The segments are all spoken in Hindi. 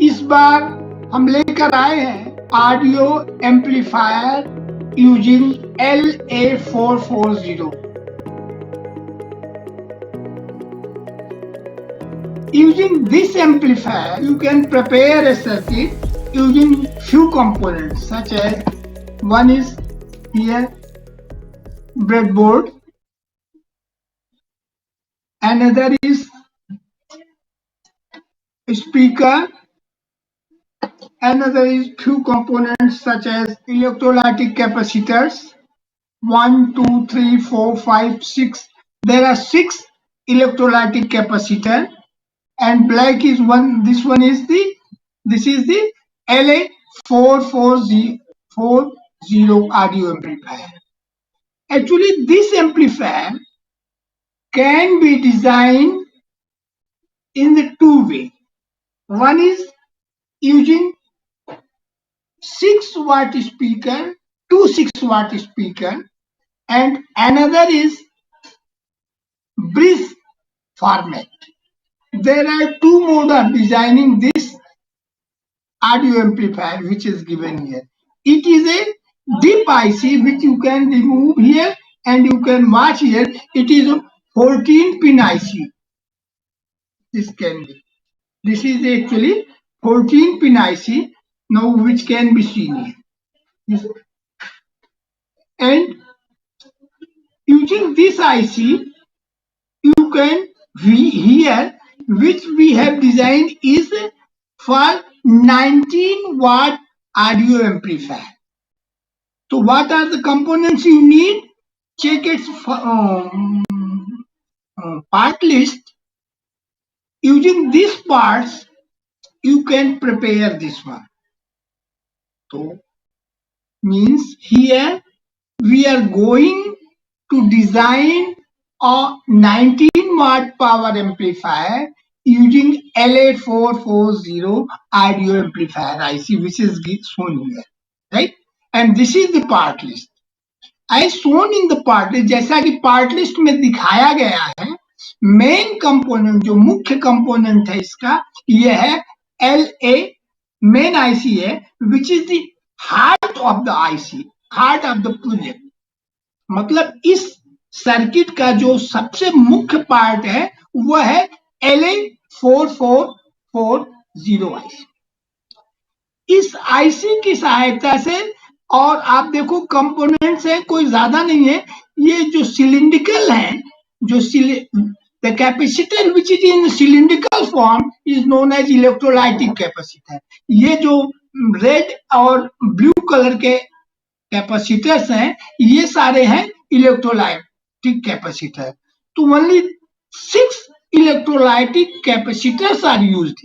इस बार हम लेकर आए हैं audio amplifier using LA440। Using this amplifier, you can prepare a circuit using few components, such as one is here breadboard, another is speaker, another is few components such as electrolytic capacitors, 1, 2, 3, 4, 5, 6. There are 6 electrolytic capacitor, and black is one. This is the LA440 audio amplifier. Actually, this amplifier can be designed in the two way. One is using 6-watt speaker, two 6-watt speaker, and another is bridge format. There are two modes of designing this audio amplifier which is given here. It is a deep IC which you can remove here and you can watch here. It is a 14-pin IC. This can be. This is actually 14-pin IC now which can be seen here. And using this IC, you can here which we have designed is for 19-watt audio amplifier. So what are the components you need? Check its part list. Using these parts, you can prepare this one. So means here we are going to design a 19-watt power amplifier using LA440 audio amplifier IC, which is shown here, right? And this is the part list. As shown in the part list, जैसा कि part list में दिखाया गया है, मेन कंपोनेंट जो मुख्य कंपोनेंट है इसका ये है LA मेन IC है, which is the heart of the IC, heart of the project. मतलब इस सर्किट का जो सबसे मुख्य पार्ट है वो है LA4440 IC. इस IC की सहायता से, और आप देखो कंपोनेंट्स है कोई ज्यादा नहीं है, ये जो सिलिंड्रिकल है, जो the capacitor which is in cylindrical form is known as electrolytic capacitor. ये जो रेड और ब्लू कलर के कैपेसिटर्स हैं ये सारे हैं इलेक्ट्रोलाइटिक कैपेसिटर. तो only 6 electrolytic capacitors are used.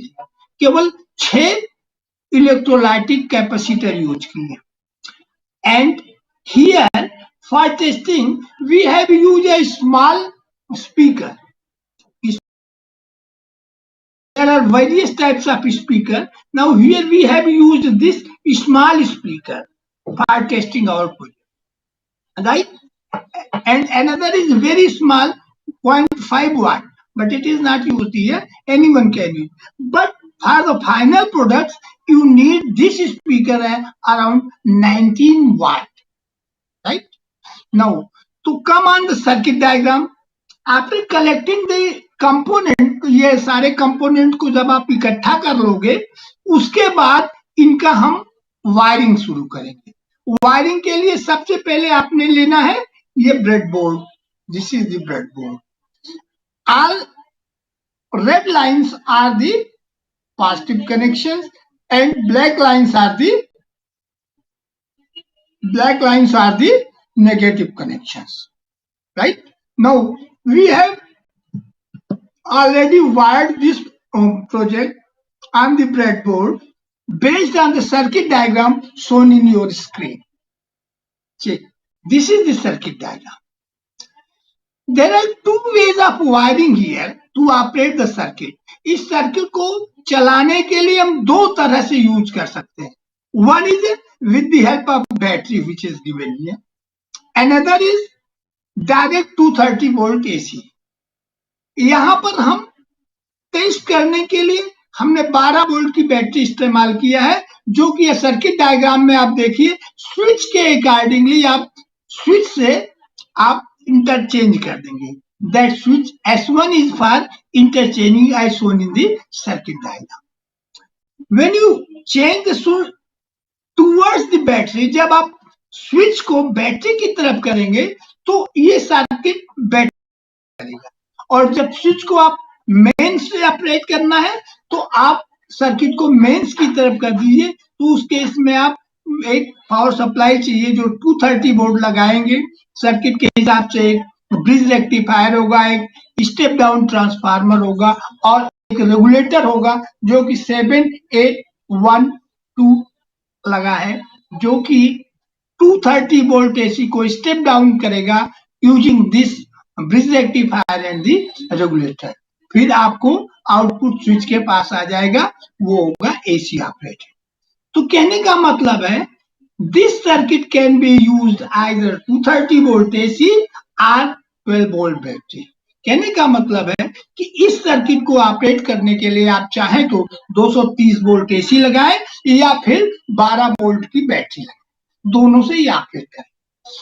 केवल 6 इलेक्ट्रोलाइटिक कैपेसिटर यूज किए. And here for testing we have used a small speaker. There are various types of speaker. Now here we have used this small speaker for testing our project, right? And another is very small 0.5 watt, but it is not used here. Anyone can use. But for the final products, you need this speaker around 19 watt, right? Now to come on the circuit diagram, after collecting the component, ये सारे कंपोनेंट को जब आप इकट्ठा कर लोगे उसके बाद इनका हम वायरिंग शुरू करेंगे. वायरिंग के लिए सबसे पहले आपने लेना है ये breadboard. This is the breadboard. All red lines are the positive connections and black lines are the negative connections, right? Now we have already wired this project on the breadboard based on the circuit diagram shown in your screen. Check. This is the circuit diagram. There are two ways of wiring here to operate the circuit. इस सर्किट को चलाने के लिए हम दो तरह से यूज कर सकते हैं. One is with the help of battery which is given here. Another is direct 230 volt AC. यहाँ पर हम टेस्ट करने के लिए हमने 12 वोल्ट की बैटरी इस्तेमाल किया है, जो कि सर्किट डायग्राम में आप देखिए स्विच के अकॉर्डिंगली आप स्विच से आप इंटरचेंज कर देंगे. That switch S1 is for interchanging as shown in the circuit diagram. When you change the switch towards the battery, जब आप स्विच को बैटरी की तरफ करेंगे तो ये सर्किट बैटरी करेगा, और जब स्विच को आप मेन से ऑपरेट करना है तो आप सर्किट को मेंस की तरफ कर दीजिए. तो उस केस में आप एक पावर सप्लाई चाहिए जो 230 वोल्ट लगाएंगे. सर्किट के हिसाब से एक ब्रिज रेक्टिफायर होगा, एक स्टेप डाउन ट्रांसफार्मर होगा और एक रेगुलेटर होगा जो कि 7812 लगा है, जो कि 230 वोल्ट एसी को स्टेप डाउन करेगा using this bridge rectifier and the regulator. फिर आपको आउटपुट स्विच के पास आ जाएगा, वो होगा एसी ऑपरेटेड. तो कहने का मतलब है this circuit can be used either 230 volt AC और 12 वोल्ट बैटरी. कहने का मतलब है कि इस सर्किट को ऑपरेट करने के लिए आप चाहें तो 230 वोल्ट एसी लगाएं या फिर 12 वोल्ट की बैटरी लगाएं, दोनों से ही ऑपरेट करें.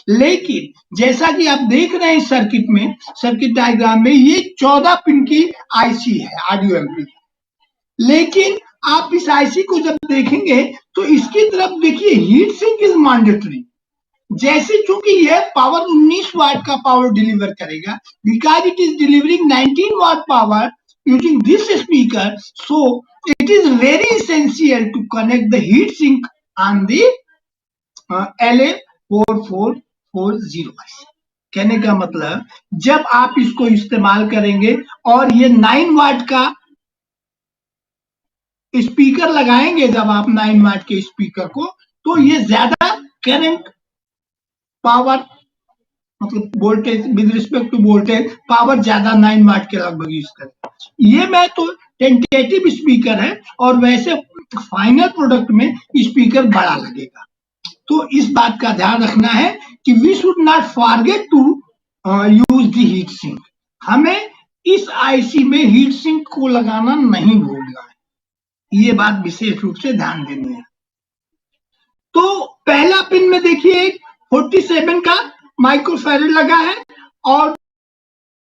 लेकिन जैसा कि आप देख रहे हैं सर्किट में, सर्किट डायग्राम में, ये 14 पिन की आईसी है ऑडियो एम्पलीफायर. लेकिन आप इस आईसी को जब देखेंगे तो इसकी तरफ देखिए हीट सिंक इज मैंडेटरी. जैसे चूंकि यह पावर 19 वाट का पावर डिलीवर करेगा, because it is delivering 19 watt power using this speaker, so it is very essential to connect the heat sink on the LM4440. कहने का मतलब जब आप इसको इस्तेमाल करेंगे और ये 9 वाट का स्पीकर लगाएंगे, जब आप 9 वाट के स्पीकर को, तो ये ज्यादा करंट पावर मतलब voltage with respect to voltage power ज्यादा 9 वाट के लगभग यूज करें. ये मैं तो टेंटेटिव स्पीकर है और वैसे फाइनल प्रोडक्ट में स्पीकर बड़ा लगेगा. तो इस बात का ध्यान रखना है कि we should not forget to use the heat sink. हमें इस आईसी में हीट सिंक को लगाना नहीं भूलना है, ये बात विशेष रूप से ध्यान देनी है. तो पहला पिन में देखिए 47 का माइक्रोफैरड लगा है और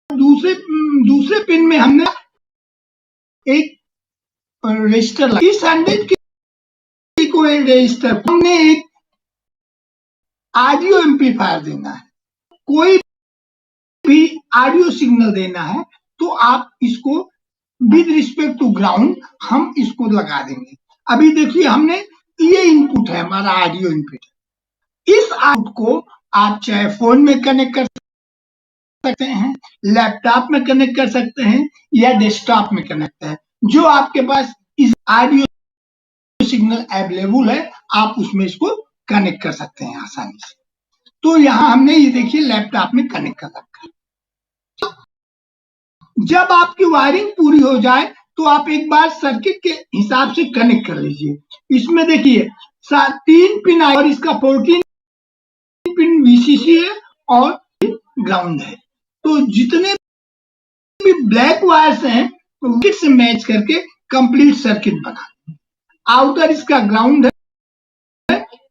दूसरे पिन में हमने एक रजिस्टर लगा. इस 100 की कोई रजिस्टर हमने एक ऑडियो एम्पलीफायर देना है, कोई भी ऑडियो सिग्नल देना है, तो आप इसको विद रिस्पेक्ट टू ग्राउंड हम इसको लगा देंगे. अभी देखिए हमने ये इनपुट है हमारा ऑडियो इनपुट. इस आउटपुट को आप चाहे फोन में कनेक्ट कर सकते हैं, लैपटॉप में कनेक्ट कर सकते हैं या डेस्कटॉप में कनेक्ट है. जो आपके पास इस ऑडियो सिग्नल अवेलेबल है आप उसमें इसको कनेक्ट कर सकते हैं आसानी से. तो यहां हमने ये देखिए लैपटॉप में कनेक्ट कर रखा है. जब आपकी वायरिंग पूरी हो जाए तो आप एक बार सर्किट के हिसाब से कनेक्ट कर लीजिए. इसमें देखिए 3 पिन और इसका 14 पिन वीसीसी है और ग्राउंड है. तो जितने भी ब्लैक वायर्स हैं सर्किट से मैच करके कंप्लीट सर्किट बना. आउटर इसका ग्राउंड है,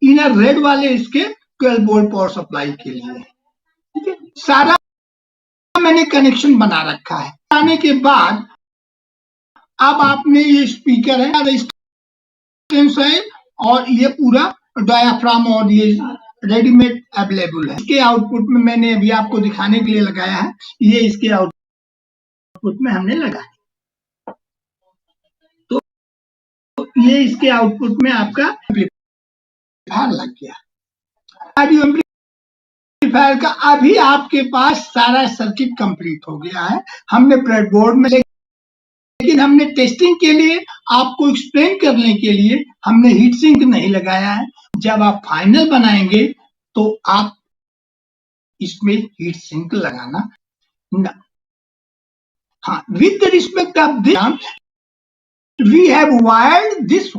इनर रेड वाले इसके 12 वोल्ट पावर सप्लाई के लिए. ठीक है, सारा मैंने कनेक्शन बना रखा है. आने के बाद अब आपने ये स्पीकर है, रेजिस्टेंस है और ये पूरा डायाफ्राम और ये रेडीमेड अवेलेबल है. इसके आउटपुट में मैंने अभी आपको दिखाने के लिए लगाया है, ये इसके आउटपुट में हमने लगाया. तो ये इसके आउटपुट में आपका एम्पलीफायर लग गया. ऑडियो एम्पलीफायर का अभी आपके पास सारा सर्किट कंप्लीट हो गया है. हमने ब्रेडबोर्ड में, लेकिन हमने टेस्टिंग के लिए आपको एक्सप्लेन करने के लिए हमने हीट सिंक नहीं लगाया है. जब आप फाइनल बनाएंगे तो आप इसमें हीट सिंक लगाना ना. हाँ, with respect of this we have wired this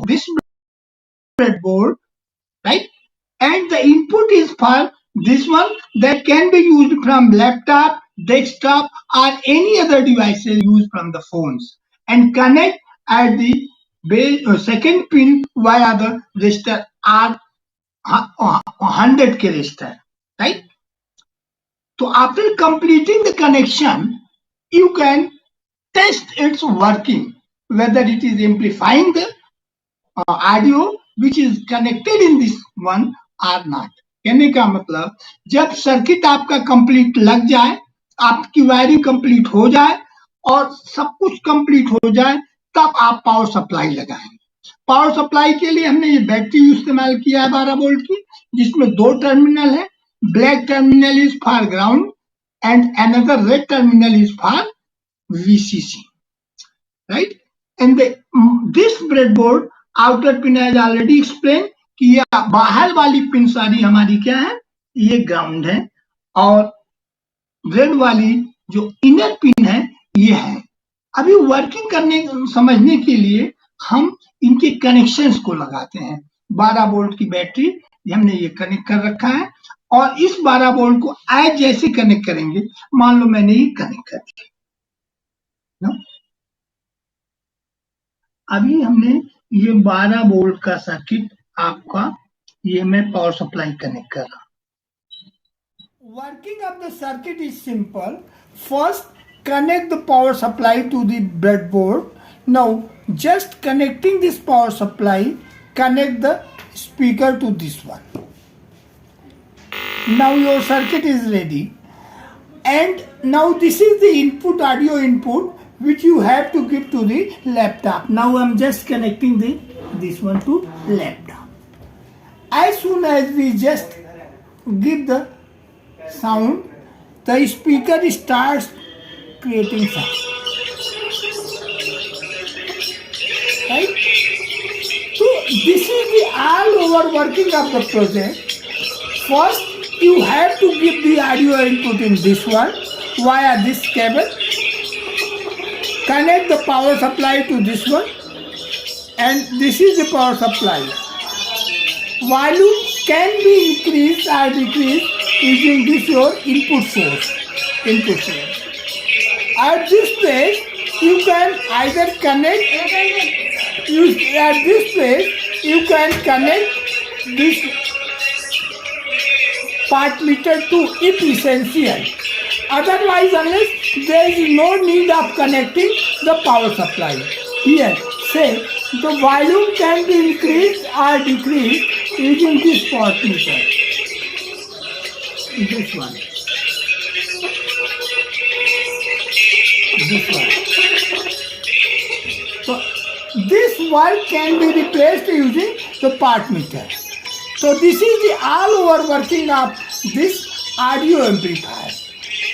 breadboard, right? And the input is for this one that can be used from laptop, desktop or any other devices used from the phones, and connect at the second pin via the resistor R 100K resistor, right? So after completing the connection, you can test its working, whether it is amplifying the audio which is connected in this one or not. कहने का मतलब जब सर्किट आपका कंप्लीट लग जाए, आपकी वायरिंग कंप्लीट हो जाए और सब कुछ कंप्लीट हो जाए, तब आप पावर सप्लाई लगाएंगे। पावर सप्लाई के लिए हमने ये बैटरी इस्तेमाल किया है 12 वोल्ट की, जिसमें 2 टर्मिनल है। Black terminal is for ground and another red terminal is for VCC, right? And this breadboard outer pin has already explained कि ये बाहर वाली पिन सारी हमारी क्या है, ये ग्राउंड है, और रेड वाली जो इनर पिन है ये है। अभी वर्किंग करने समझने के लिए हम इनके कनेक्शंस को लगाते हैं। 12 वोल्ट की बैटरी हमने ये कनेक्ट कर रखा है, और इस 12 वोल्ट को आज जैसे कनेक्ट करेंगे, मान लो मैंने ये कनेक्ट कर दिया, अभी हमने ये 12 वोल्ट का सर्किट आपका ये मैं पावर सप्लाई कनेक्ट कर रहा हूं। Working of the circuit is simple. First connect the power supply to the breadboard. Now just connecting this power supply, connect the speaker to this one. Now your circuit is ready, and now this is the input, audio input, which you have to give to the laptop. Now I'm just connecting this one to laptop. As soon as we just give the sound, the speaker starts creating sound, right? So this is the all over working of the project. First you have to give the audio input in this one via this cable, connect the power supply to this one, and this is the power supply. Volume can be increased or decreased using this your input source. At this place, you can either connect. At this place, you can connect this part meter to if essential. Otherwise, unless there is no need of connecting the power supply. Here, say the volume can be increased or decreased using this part meter. This one. This one. So this one can be replaced using the part meter. So this is the all over working of this audio amplifier.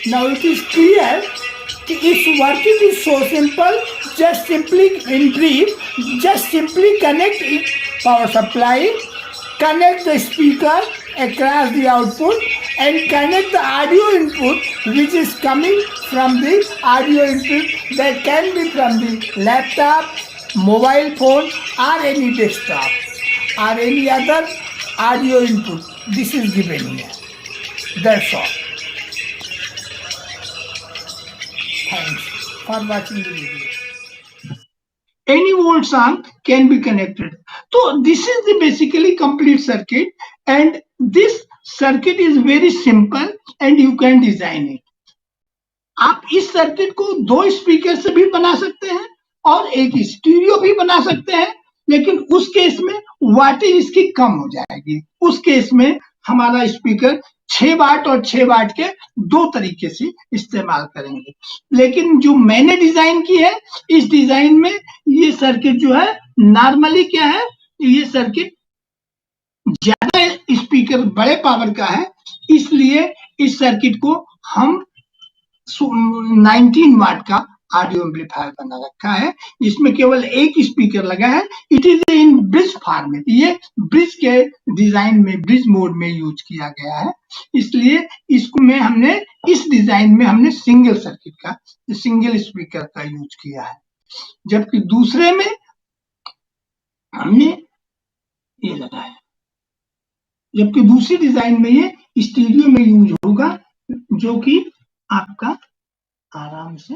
Now it is clear its working is so simple. Just simply in brief, just simply connect power supply, connect the speaker across the output, and connect the audio input which is coming from the audio input that can be from the laptop, mobile phone, or any desktop, or any other audio input. This is given here. That's all. Thanks for watching the video. Any volt song can be connected. So this is the basically complete circuit, and this circuit is very simple and you can design it. आप इस सर्किट को 2 स्पीकर से भी बना सकते हैं और एक स्टीरियो भी बना सकते हैं, लेकिन उस केस में वाटेज इसकी कम हो जाएगी। उस केस में हमारा स्पीकर 6 वाट और 6 वाट के 2 तरीके से इस्तेमाल करेंगे। लेकिन जो मैंने डिजाइन की है, इस डिजाइन में ये सर्किट जो है नॉर्मली क्या है, ये सर्किट ज्यादा स्पीकर बड़े पावर का है, इसलिए इस सर्किट को हम 19 वाट का ऑडियो एम्पलीफायर बना रखा है, जिसमें केवल एक स्पीकर लगा है। It is in bridge format, ये ब्रिज के डिजाइन में, ब्रिज मोड में यूज किया गया है, इसलिए इसको में हमने इस डिजाइन में हमने सिंगल सर्किट का, सिंगल स्पीकर का यूज किया है, जबकि दूसरे में हमने ये लगाया, जबकि दूसरी डिजाइन में ये स्टीरियो में यूज होगा, जो कि आपका आराम से।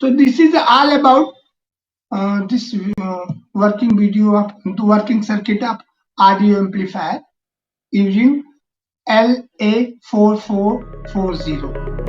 तो this is all about this working video of the working circuit of audio amplifier using LA4440.